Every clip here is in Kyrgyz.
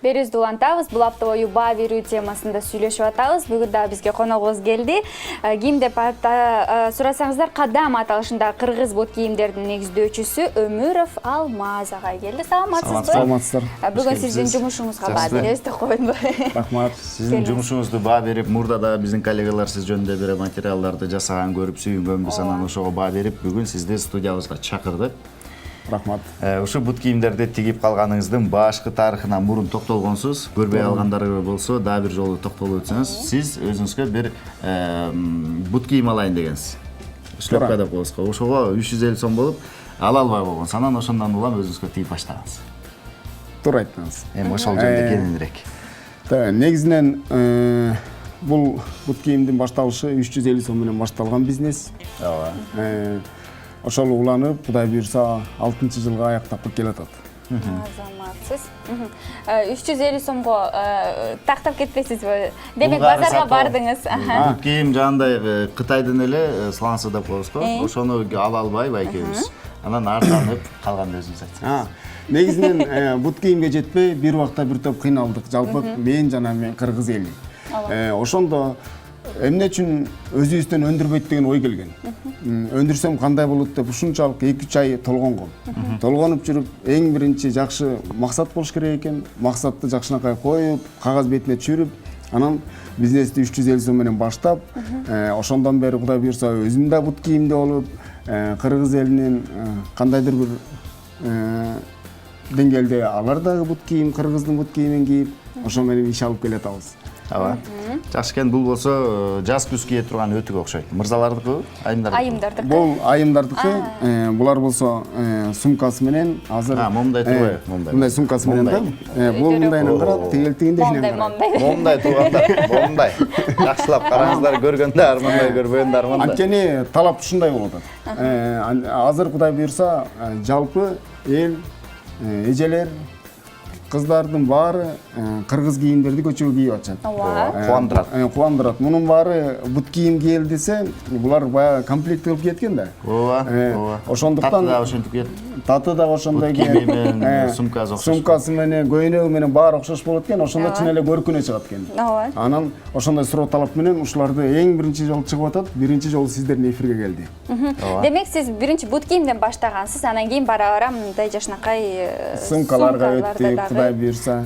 берүүбүздү улантабыз. Бул апта бою баа берүү темасында сүйлөшүп атабыз. Бүгүн да бизге коногубуз келди. Ким деп сурасаңыздар, кадам аталышындагы кыргыз бут кийимдердин негиздөөчүсү Өмүров Алмаз агай келди. Саламатсызбы? Саламатсыздар. Бүгүн сиздин жумушуңузга баа беребиз деп койдум. Рахмат. Сиздин жумушуңузду баа берип, мурда да биздин коллегалар сиз жөнүндө бир материалдарды жасаган, көрүп сүйүнгөнбүз, анан ошого баа берип, бүгүн сизди студиябызга чакырдык. Рахмат. Ушу бут кийимдерди тигип калганыңыздын башкы тарыхына мурун токтолгонсуз, көрбөй алгандар болсо, дагы бир жолу токтолуп өтсөңүз, сиз өзүңүзгө бир бут кийим алайын дегенсиз. Шлепка деп коебузго. Ошого 350 сом болуп, ала албай болгонсуз. Анан ошондон улам өзүңүзгө тигип баштагансыз. Туура айттыңыз. Эми ошол жөнүндө кененирээк. Негизинен бул бут кийимдин башталышы 350 сом менен башталган бизнес. Ооба. Ошол уланып, Кудай буйрса 6-жылга аяктап келатат. Азаматсыз. 350 сомго тактап кетпейсизби? Демек базарга бардыңыз. Бут кийим жагындай Кытайдын эле сланцы деп коебузго. Ошону ала албай байкебиз. Анан артанып калганды өзүңүз айтсаңыз. Негизинен бут кийимге жетпей, бир убакта бир топ кыйналдык. Жалпы мен жана кыргыз эли. Ошондо эмне үчүн өзүбүздөн өндүрбөйт деген ой келген. Өндүрсөм кандай болот деп ушунчалык 2-3 ай толгонгом. Толгонуп жүрүп, эң биринчи жакшы максат болуш керек экен. Максатты жакшынакай коюп, кагаз бетине түшүрүп, анан бизнести 350 сом менен баштап, ошондон бери Кудай буйрса өзүм да бут кийимде болуп, кыргыз элинин кандайдыр бир деңгээлде алар дагы бут кийим, кыргыздын бут кийимин кийип, ошо менен иш алып келатабыз. Ооба. Жакшы экен, бул болсо жаз күз кие турган өтүк окшойт. Мырзалардыкы, айымдардыкы? Айымдардыкы. Бул айымдардыкы, булар болсо сумкасы менен азыр момдай турбайбы? Мындай сумкасы менен да. Бул мындайынан карап, тигилтигиндей Момдай. Момдай туугандар, момдай. Жакшылап караңыздар, көргөндө армандай, көрбөгөндө армандай. Анткени талап ушундай болуп атат. Азыр Кудай буйрса, жалпы эл, эжелер, кыздардын баары кыргыз кийимдерди көчөгө кийип атышат. Кубандырат. Кубандырат. Мунун баары бут кийим кийел десе, булар баягы комплект кылып кеткен да. Ооба. Ошондуктан таты да ошентип кет. Таты да ошондой кийими менен сумкасы окшош. Сумкасы менен, көйнөгү менен баары окшош болот экен, ошондо чын эле көркүнө чыгат экен. Ооба. Анан ошондой суроо талап менен ушуларды эң биринчи жолу чыгып атат, биринчи жолу сиздердин эфирге келди. Демек сиз биринчи бут кийимден баштагансыз, анан кийин бара-бара мындай жакшынакай сумкаларга өттүк, Кудай буйрса.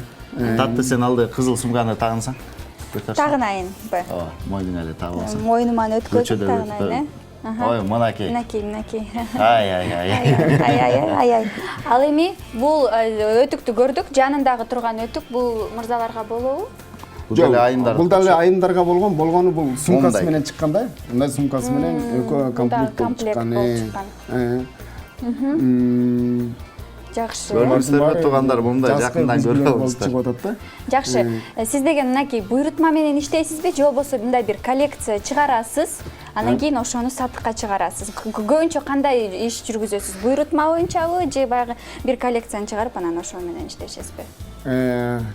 Татты сен алды кызыл сумканы тагынсаң. Тагынайынбы? Ооба, мойнуңа эле тагып алсаң. Мойнуман өткөзүп тагынайын, Ой, мынакей. Мынакей. Ай. Ал эми бул өтүктү көрдүк, жанындагы турган өтүк бул мырзаларга болобу? Бул деле айымдар. Бул деле айымдарга болгону бул сумкасы менен чыккан да. Мындай сумкасы менен экөө комплект болуп чыккан. Жакшы. Көрүнүштөргө туугандар мындай жакындан көрүп алыңыздар. Жакшы. Сиз деген мынакей буйрутма менен иштейсизби, же болбосо мындай бир коллекция чыгарасыз, анан кийин ошону сатыкка чыгарасыз? Көбүнчө кандай иш жүргүзөсүз? Буйрутма боюнчабы, же баягы бир коллекцияны чыгарып, анан ошо менен иштешесизби?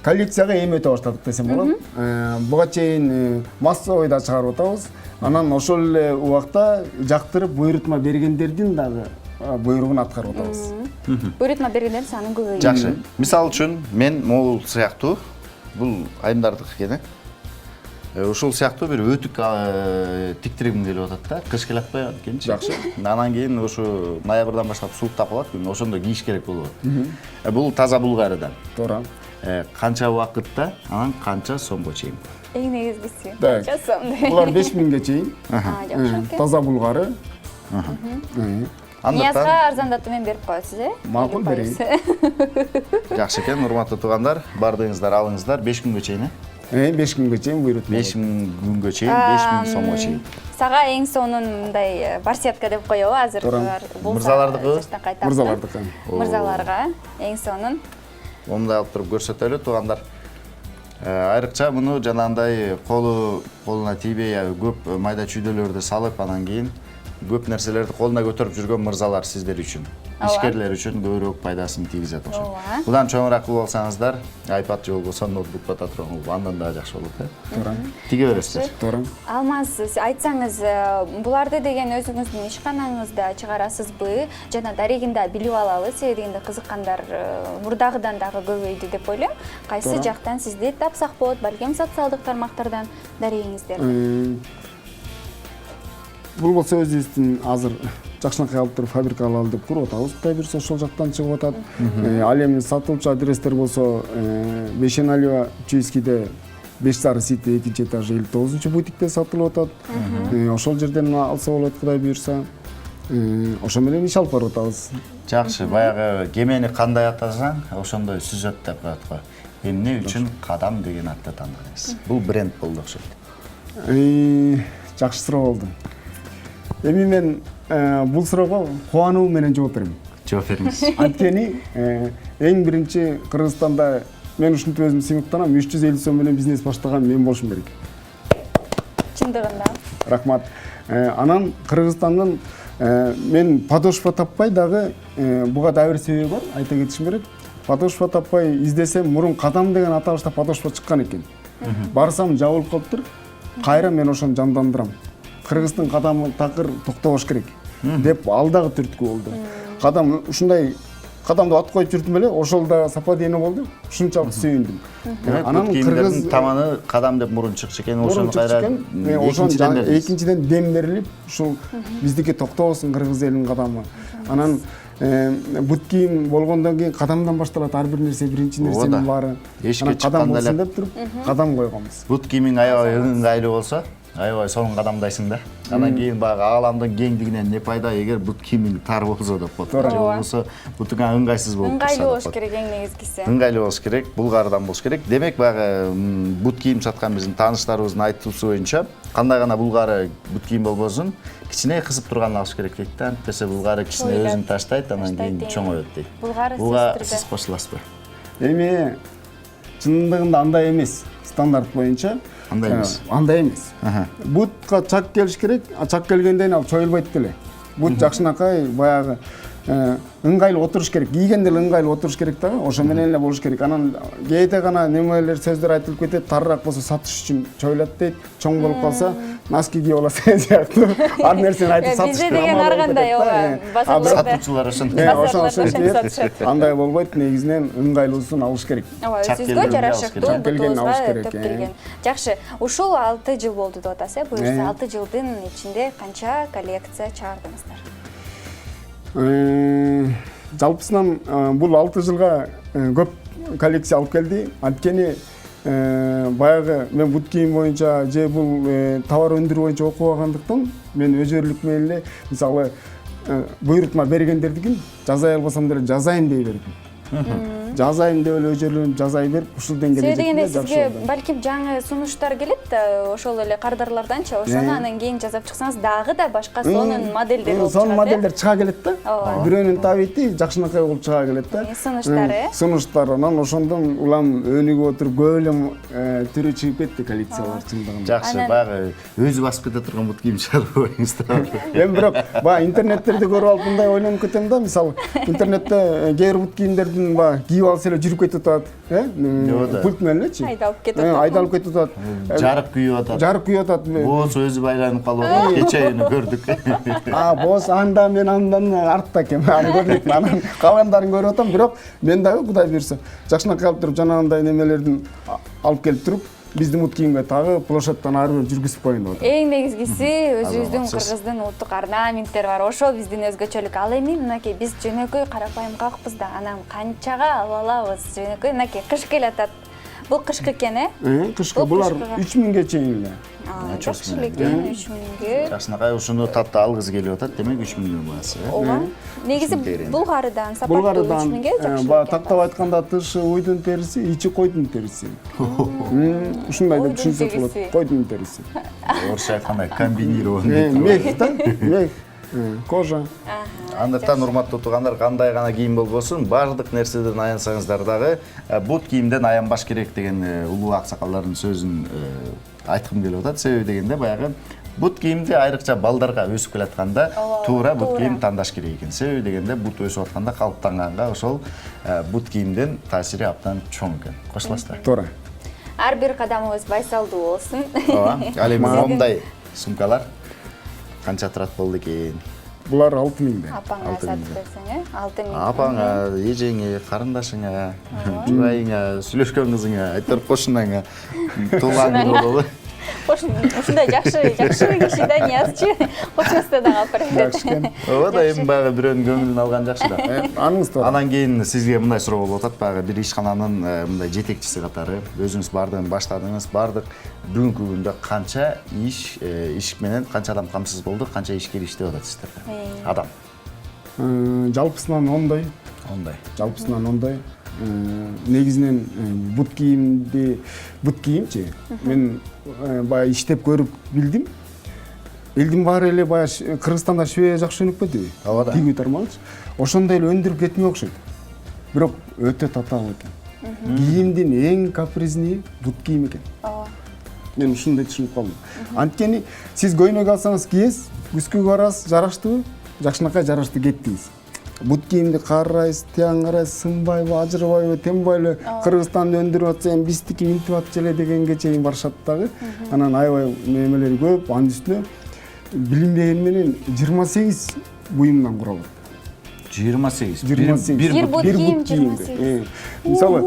Коллекцияга эми өтө баштадык десем болот. Буга чейин массовый да чыгарып атабыз. Анан ошол эле убакта жактырып буйрутма бергендердин дагы буйругун аткарып атабыз. Буйрутма бергендер саны көбөйдү. Жакшы. Мисалы үчүн мен могул сыяктуу бул айымдардык экен. Ушул сыяктуу бир өтүк тиктиргим келип атат да. Кыш келе атпай экен. Жакшы. Анан кийин ушу ноябрдан баштап сууктап калат, ошондо кийиш керек болот. Бул таза булгарыдан. Туура. Канча убакытта, анан канча сомго чейин? Эң негизгиси. Канча сом? Булар 5000ге чейин. Жакшы. Таза булгары. Ниязга арзандатуу менен берип коесуз, Макул берейин. Жакшы экен, урматтуу туугандар, бардыңыздар, алыңыздар 5 күнгө чейин. 5 күнгө чейин буйрутма. 5 күнгө чейин, 5000 сомго чейин. Сага эң сонун мындай барсетка деп коебу азыр. Мырзалардыкы? Мырзалардыкы. Мырзаларга эң сонун. Мындай алып туруп көрсөтөлү туугандар. Айрыкча муну жанагындай колуна тийбей көп майда чүйдөлөрдү салып, анан кийин көп нерселерди колуна көтөрүп жүргөн мырзалар сиздер үчүн, ишкерлер үчүн көбүрөөк пайдасын тийгизет ошо. Будан чоңураак кылып алсаңыздар, iPad же болбосо ноутбук пататрон андан да жакшы болот, Туура. Тиге бересиздер. Туура. Алмаз, айтсаңыз, буларды деген өзүңүздүн ишканаңызда чыгарасызбы? Жана дарегинде билип алалы, себеби дегенде кызыккандар мурдагыдан дагы көбөйдү деп ойлойм. Кайсы жактан сизди тапсак болот, балким социалдык тармактардан дарегиңиздер. Бул болсо өзүбүздүн азыр жакшынакай алып туруп фабрика алалы деп куруп атабыз. Кудай буйрса ошол жактан чыгып атат. Ал эми сатылчу адрестер болсо Бешеналиева Чуйскийде 5 сити 2 этаж 59-бутикте сатылып атат. Ошол жерден алса болот Кудай буйрса. Ошо менен иш алып барып атабыз. Жакшы, баягы кемени кандай атасаң, ошондой сүзөт деп коет го. Эмне үчүн кадам деген атты тандадыңыз? Бул бренд болду окшойт. Жакшы суроо болду. Эми мен бул суроого кубануу менен жооп берем. Жооп бериңиз. Анткени эң биринчи Кыргызстанда мен ушинтип өзүм сыймыктанам, 350 сом менен бизнес баштаган мен болушум керек. Чындыгында. Рахмат. Анан Кыргызстандын мен подошва таппай дагы буга да бир себеби бар, айта кетишим керек. Подошва таппай издесем, мурун кадам деген аталышта подошва чыккан экен. Барсам жабылып калыптыр. Кайра мен ошону жандандырам. Кыргыздын кадамы такыр токтобош керек деп ал дагы түрткү болду. Кадам ушундай кадамды ат коюп жүрдүм эле, ошол да совпадение болду. Ушунчалык сүйүндүм. Анан кыргыз таманы кадам деп мурун чыкчу экен, ошону кайра экинчиден дем берилип, ушул биздики токтобосун кыргыз элинин кадамы. Анан бут кийим болгондон кийин кадамдан башталат, ар бир нерсе биринчи нерсенин баары. Эшикке кадам чыкканда болсун эле деп туруп кадам койгонбуз. бут кийимиң аябай ыңгайлуу болсо, аябай сонун кадамдайсың да. Анан кийин баягы ааламдын кеңдигинен не пайда эгер бут кийимиң тар болсо деп коет. Же болбосо бутуңа ыңгайсыз болуп турса. Ыңгайлуу болуш керек эң негизгиси. Ыңгайлуу болуш керек, булгардан болуш керек. Демек баягы бут кийим саткан биздин тааныштарыбыздын айтуусу боюнча, кандай гана булгары бут кийим болбосун, кичине кысып турган алыш керек дейт да. Антпесе булгары кичине өзүн таштайт, анан кийин чоңойот дейт. Буга сиз кошуласызбы? Эми чындыгында андай эмес. Стандарт боюнча андай эмес. Андай эмес. Бутка чак келиш керек, а чак келгенден ал чоюлбайт деле. Бут жакшынакай баягы ыңгайлуу отуруш керек. Кийгенде эле ыңгайлуу отуруш керек да, ошо менен эле болуш керек. Анан кээде гана немелер сөздөр айтылып кетет, тарыраак болсо сатыш үчүн чоюлат дейт. Чоң болуп калса носки кийип аласың сыяктуу. Ар нерсени айтып сатыш. Бизде деген ар кандай сатуучулар ошондой. Андай болбойт, негизинен ыңгайлуусун алыш керек. Өзүгө жарашыктуу, бутубузга төп келген. Жакшы, ушул 6 жыл болду деп атасыз, буюрса 6 жылдын ичинде канча коллекция чыгардыңыздар? Жалпысынан бул 6 жылга көп коллекция алып келди. Анткени баягы мен бут кийим боюнча же бул товар өндүрүү боюнча окубагандыктан мен өзөрлүк менен эле мисалы буйрутма бергендердикин жазай албасам деле жазайын дей бердим. Жазайын деп эле өзөрлөнүп жазай берип, ушул деңгээлге жеткенде сизге балким жаңы сунуштар келет да, ошол эле кардарларданчы, ошону анан кийин жасап чыксаңыз дагы да башка сонун модельдер болуп чыгат. Сонун модельдер чыга келет да. Бирөөнүн табити жакшынакай болуп чыга келет да. Сунуштар, Сунуштар, анан ошондон улам өнүгүп отуруп көп эле түрү чыгып кетти коллекциялар чындыгында. Жакшы, баягы өзү басып кете турган бут кийим чыгарып коюңуз да. Эми бирок баягы интернеттерди көрүп алып мындай ойлонуп кетем да, мисалы интернетте кээ бир бут кийимдердин баягы алса эле жүрүп кетип атат, пульт менен элечи. Айдалып кетип атат. Айдалып кетип атат. Жарып күйүп атат. Жарып күйүп атат. Боос өзү байланып калып атат. Кечээни көрдүк. Боос анда мен андан артта экен. Аны көрдүк. Анан калгандарын көрүп атам, бирок мен дагы Кудай буйрса жакшынакай алып туруп жанагындай немелердин алып келип туруп биздин бут кийимге тагы площадьтан ары бери жүргүзүп коеюн деп атам. Эң негизгиси өзүбүздүн кыргыздын улуттук орнаменттери бар. Ошол биздин өзгөчөлүк. Ал эми мынакей биз жөнөкөй карапайым калкпыз да, анан канчага ала алабыз? Жөнөкөй мынакей кыш келатат. Бул кышкы экен, Кышкы булар 3000ге чейин эле. Жакшы эле экен, 3000ге. Жакшынакай ушуну татта алгысы келип атат, демек 3000 баасы. Ооба. Негизи булгарыдан сапаттуу 3000ге жакшы. Булгарыдан тактап айтканда тышы уйдун териси, ичи койдун териси. Ушундай деп түшүнсөк болот. Койдун териси. Орусча айтканда комбинированный. Мех да, мех. Кожа. Андыктан урматтуу туугандар, кандай гана кийим болбосун, баардык нерседен аянсаңыздар дагы бут кийимден аянбаш керек деген улуу аксакалдардын сөзүн айткым келип атат. Себеби дегенде баягы Бут кийимди айрыкча балдарга өсүп келатканда туура бут кийим тандаш керек экен. Себеби дегенде бут өсүп атканда калыптанганга ошол бут кийимдин таасири абдан чоң экен. Кошуласыздар. Туура. Ар бир кадамыбыз байсалдуу болсун. Ооба. Ал эми момундай сумкалар канча турат болду экен? Булар 6000 Апаңа сатып берсең, 6000. Апаңа, эжеңе, карындашыңа, жубайыңа, сүйлөшкөн кызыңа, айтор кошунаңа туулган күнү болобу? Ушундай жакшы киши да ниязчы. Кошуңузда дагы алып берет. Ооба да эми баягы бирөөнүн көңүлүн алган жакшы да. Аныңыз туура. Анан кийин сизге мындай суроо болуп атат, баягы бир ишкананын мындай жетекчиси катары өзүңүз бардыгын баштадыңыз, бардык бүгүнкү күндө канча иш менен канча адам камсыз болду, канча ишкер иштеп атат сиздерде? Адам. Жалпысынан 10дай. 10дай. Жалпысынан 10дай. Негизинен бут кийимчи. Мен баягы иштеп көрүп билдим. Элдин баары эле баягы Кыргызстанда швея жакшы өнүп кетиби? Ооба да. Тигүү тармагычы. Ошондой эле өндүрүп кетмей окшойт. Бирок өтө татаал экен. Кийимдин эң капризни бут кийим экен. Ооба. Мен ушундай түшүнүп калдым. Анткени сиз көйнөк алсаңыз кийесиз, күзгү барасыз, жараштыбы? Жакшынакай жарашты кеттиңиз. Бут кийимди карайсыз, тияң карайсыз, сынбайбы, ажырбайбы, тембайлы, Кыргызстанда өндүрүп атса, эми биздики минтип атчы эле дегенге чейин барышат дагы. Анан аябай немелери көп, анын үстүнө билинбегени менен 28 буюмдан куралат. 28. Бир бут кийим 28. Мисалы,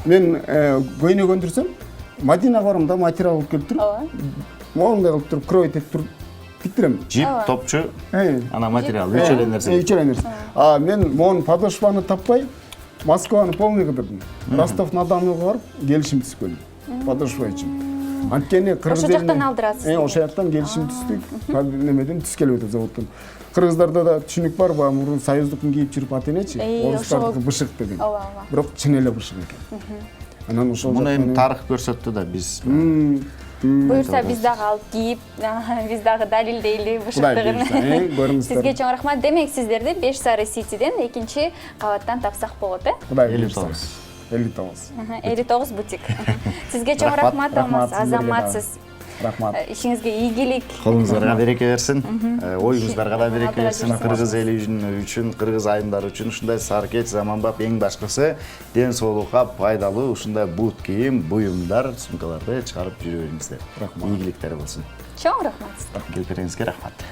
мен көйнөк өндүрсөм, Мадинага барам да материал алып келип туруп, моундай кылып туруп, крой этип туруп тиктирем. Жип, топчу, ана материал, үч эле нерсе. Үч эле нерсе. Мен могу подошваны таппай, Москваны полный кыдырдым. Ростов-на-Доnuга барып, келишим түзүп келдим. Подошва үчүн. Анткени кыргыз Ошол жактан алдырасыз. Ошол жактан келишим түздүк. Немеден түз келип атат заводдон. Кыргыздарда да түшүнүк бар, баягы мурун союздукун кийип жүрүп атенечи. Орустардыкы бышык деген. Бирок чын эле бышык экен. Анан ошол Муну эми тарых көрсөттү да биз. Буюрса биз дагы алып кийип, биз дагы далилдейли бышыктыгын. Сизге чоң рахмат. Демек сиздерди 5 сары ситиден 2-чи кабаттан тапсак болот, Кудай 59. 59 бутик. Сизге чоң рахмат, Алмаз, азаматсыз. Рахмат. Ишиңизге ийгилик. Колуңуздарга береке берсин. Оюңуздарга да береке берсин. Кыргыз эли үчүн, кыргыз айымдары үчүн ушундай саркеч, заманбап, эң башкысы ден соолукка пайдалуу ушундай бут кийим, буюмдар, сумкаларды чыгарып жүрө бериңиздер. Рахмат. Ийгиликтер болсун. Чоң рахмат. Келиңизге рахмат.